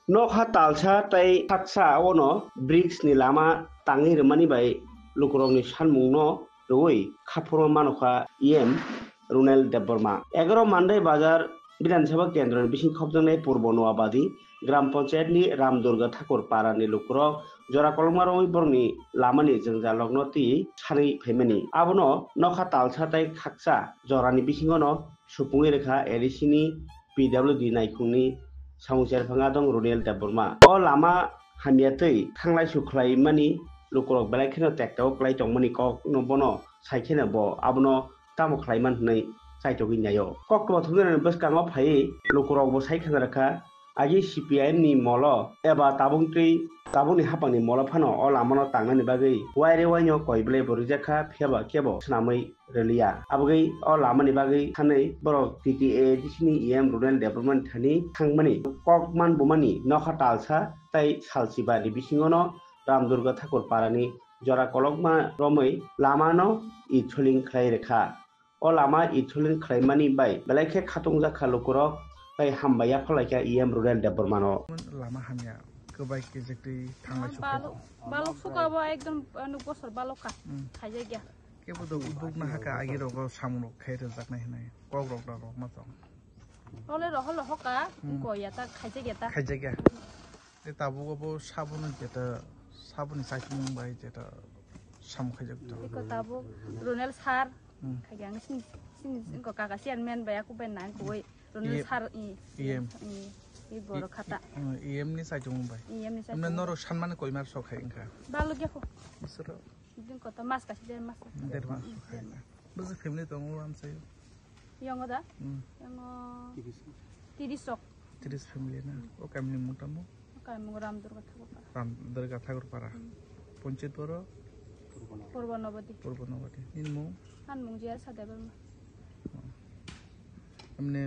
Nokha talsa tai taksa ono BRICS ni lama tangi remani bai lukurong ni sanmung no roi khaporo manokha Runel Deborma 11 Mandai Bazar বিধানসভা কেন্দ্রের বিশিং খবজনে পূর্ব নোয়াবাদী গ্রাম পঞ্চায়েতনি রামদুর্গা ঠাকুর পাড়ানি লুকুরক জরা কলমারই বরনি লামানি जोंजा লগ্নতি সানি ফেমেনি আবনো নখা তালসাতাই খাকসা জরানি বিশিংনো সুপুঙি রেখা এডিসিনি PWD নাইখুংনি সাमुसेर फाङा दं रुनेल देबबर्मा अ लामा हामियातै थांलाय सुख्लाय मानि लुकुरक बेलाय खेनो टेक्टाव क्लाय तंमनि कक नबनो साइखेनो ब आबनो तामो ख्लायमान हनै साइटोगि नायो कक्टो थुगेन बसकाङो फाइ लुकुरक बो साइखेनो रखा आजि CPIM नि मल एबा ताबुंनि हापांनि मल फानो अ लामानो तांनानि बागै वाइरे वाइनो कयब्ले बरिजाखा फेबा केबो सनामै रेलिया आबगै अ लामानि बागै थानै बर PTA दिसिनि रुरेल डेभलपमेन्ट थानि थांमानि ककमान बुमानि नखा तालसा ताइ सालसिबानि बिसिङनो रामदुर्गा ठाकुर पारानि जरा कलकमा रमै लामानो इथुलिं ख्लाय रेखा अ लामा इथुलिं ख्लायमानि बाय बेलायखे खातुंजा खालुकुरक ताइ हामबाया फलायखा रुरेल डेभलपमानो लामा हामिया गोबाय केजेक्टै थांलाय सुखाय बालक सुकाबो एकदम बसर बालका खायजा गया केबो द उद्योग ना हाका आगे रग सामनो खायरो जाकनाय हनाय कग रग रग माथं हले रहल हका गयाता खायजा गया ते ताबुगबो साबुन जेता साबुन साइखुं बाय जेता साम खायजक iko tabu runel sar khagang sin ko kaka sian men baya ku ben nan koi runel sar i boro khata ni saijung baय ni sai हमने नरो सानमान कयमार सखाय इनका balu ge ko बिसोर din ko ta mas ka si den mas देरमा सखाय बुझ family दङ आमसे yango da yango 30 sok 30 family ना ओ कामनि मुटामो kai mo ram durga thako pa Ram दरगा Thakur पारा पंचायत बर purbo nobati निमो han mung jiar sadai bar हमने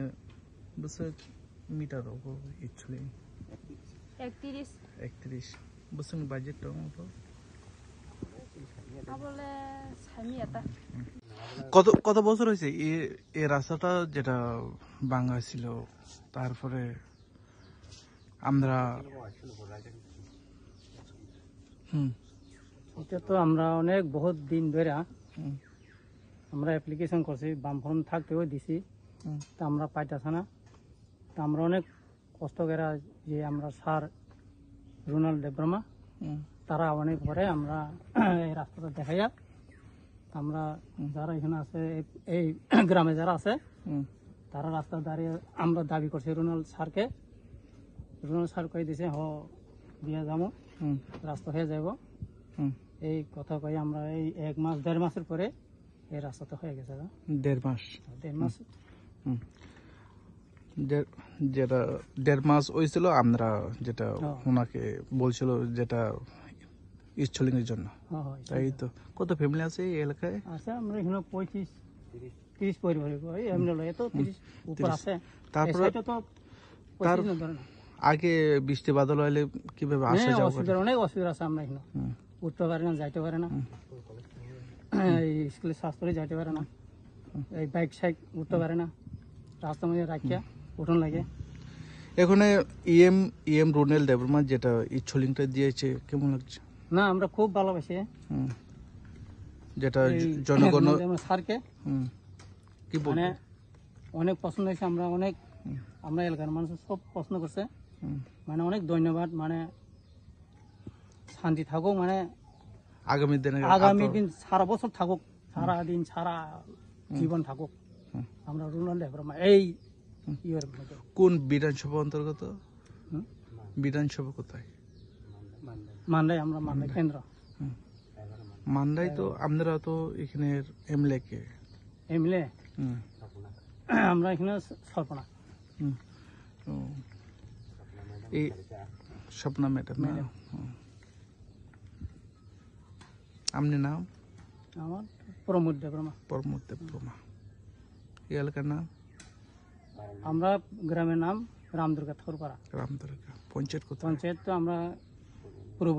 बस मीटर हो एक्चुअली 31 বছর বাজেট দङ তো abole sami eta কত বছর হইছে এই রাস্তাটা যেটা ভাঙা ছিল তারপরে আমরা এটা তো আমরা অনেক বহুত দিন ধরে আমরা অ্যাপ্লিকেশন করছি বামফ্রন্ট থাকতেও দিছি তা আমরা পাইতাছি না তা আমরা অনেক কষ্ট করে যে আমরা স্যার রুনাল দেববর্মা তারা অনেক পরে আমরা এই রাস্তাটা দেখাইয়া আমরা যারা এখানে আছে এই গ্রামে যারা আছে তারা রাস্তা দাঁড়িয়ে আমরা দাবি করছি রুনাল স্যার কই দিছে হ দিয়া যাবো রাস্তা হয়ে যাব এই কথা কই আমরা এই 1 মাস 1.5 মাসের পরে এই রাস্তাটা হয়ে গেছে 1.5 মাস যেটা 1.5 মাস হয়েছিল আমরা যেটা ওনাকে বলছিল যেটা স্টলিং এর জন্য তাই তো কত ফ্যামিলি আছে এই এলাকায় আছে আমরা এখানে 30 পরিবার এমনি লয় তো 30 উপর আছে তারপর তো তার আগে বৃষ্টি বাদল হলে কিভাবে আসা যাওয়া অনেক অসুবিধা আছে আমরা এখানে উঠতে পারি না যাইতে পারে না এই স্কুলে শাস্ত্রে যাইতে পারে না এই বাইক উঠতে পারে না রাস্তা মধ্যে রাখিয়া উঠন লাগে এখানে রুনেল দেববর্মা যেটা ইচ্ছলিংটা দিয়েছে কেমন লাগছে না আমরা খুব ভালোবাসি যেটা জনগণ স্যারকে কি মানে অনেক পছন্দ হয়েছে আমরা এলাকার মানুষ সব পছন্দ করছে মানে অনেক ধন্যবাদ মানে শান্তি থাকুক মানে আগামী দিন সারা বছর থাকুক সারা দিন সারা জীবন থাকুক আমরা রুনাল দেববর্মা এই কোন বিধানসভা অন্তর্গত বিধানসভা কোথায় মান্দাই আমরা মান্দাই কেন্দ্র মান্দাই তো আমরা তো এখানে এমএলএ আমরা এখানে সরপনা এই স্বপ্না ম্যাডাম আমনে নাম আমার প্রমোদ দেববর্মা এই এলাকার নাম আমরা গ্রামের নাম রামদুর্গা ঠাকুর পাড়া পঞ্চায়েত তো আমরা পূর্ব